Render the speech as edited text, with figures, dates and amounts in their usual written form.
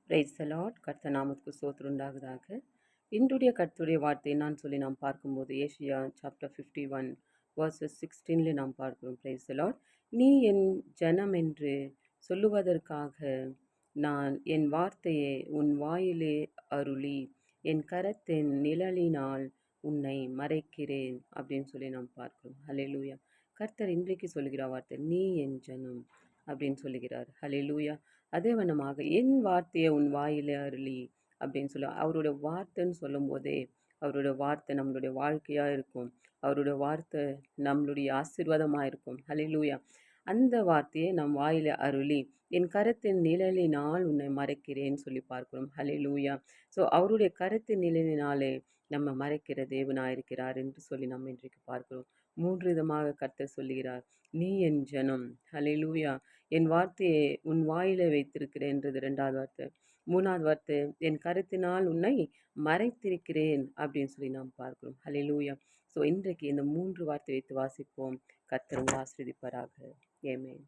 Praise the Lord. கர்த்தர் நாமத்துக்கு ஸ்தோத்திரம் உண்டாவதாக. இன்றைய கர்த்தருடைய வார்த்தையை நான் சொல்லி நாம் பார்க்கும்போது ஏசியா சாப்டர் 51 வர்சஸ் 16 நாம் பார்க்கிறோம். Praise the Lord. நீ என் ஜனம் என்று சொல்லுவதற்காக நான் என் வார்த்தையை உன் வாயிலே அருளி என் கரத்தின் நிழலினால் உன்னை மறைக்கிறேன் அப்படின்னு சொல்லி நாம் பார்க்கிறோம். ஹல்லேலூயா. கர்த்தர் இன்றைக்கு சொல்லுகிற வார்த்தை நீ என் ஜனம் அப்படின்னு சொல்லுகிறார். ஹல்லேலூயா. அதே வண்ணமாக என் வார்த்தையை உன் வாயிலே அருளி அப்படின்னு சொல்ல அவரோட வார்த்தைன்னு சொல்லும் போதே அவருடைய வார்த்தை நம்மளுடைய வாழ்க்கையா இருக்கும். அவருடைய வார்த்தை நம்மளுடைய ஆசீர்வாதமாக இருக்கும். ஹல்லேலூயா. அந்த வார்த்தையை நம் வாயில அருளி என் கரத்தின் நிழலினால் உன்னை மறைக்கிறேன்னு சொல்லி பார்க்கிறோம். ஹல்லேலூயா. ஸோ அவருடைய கரத்தின் நிழலினாலே நம்ம மறைக்கிற தேவனாயிருக்கிறார் என்று சொல்லி நம்ம இன்றைக்கு பார்க்கிறோம். 3 விதமாக கர்த்தர் சொல்லுகிறார். நீ என் ஜனம். ஹல்லேலூயா. என் வார்த்தையை உன் வாயிலே வைத்திருக்கிறேன்றது 2வது வார்த்தை. 3வது வார்த்தை என் கருத்தினால் உன்னை மறைத்திருக்கிறேன் அப்படின்னு சொல்லி நாம் பார்க்கிறோம். ஹல்லேலூயா. ஸோ இன்றைக்கு இந்த 3 வார்த்தை வைத்து வாசிப்போம். கர்த்தர் உங்களை ஆசீர்வதிப்பாராக. ஆமென்.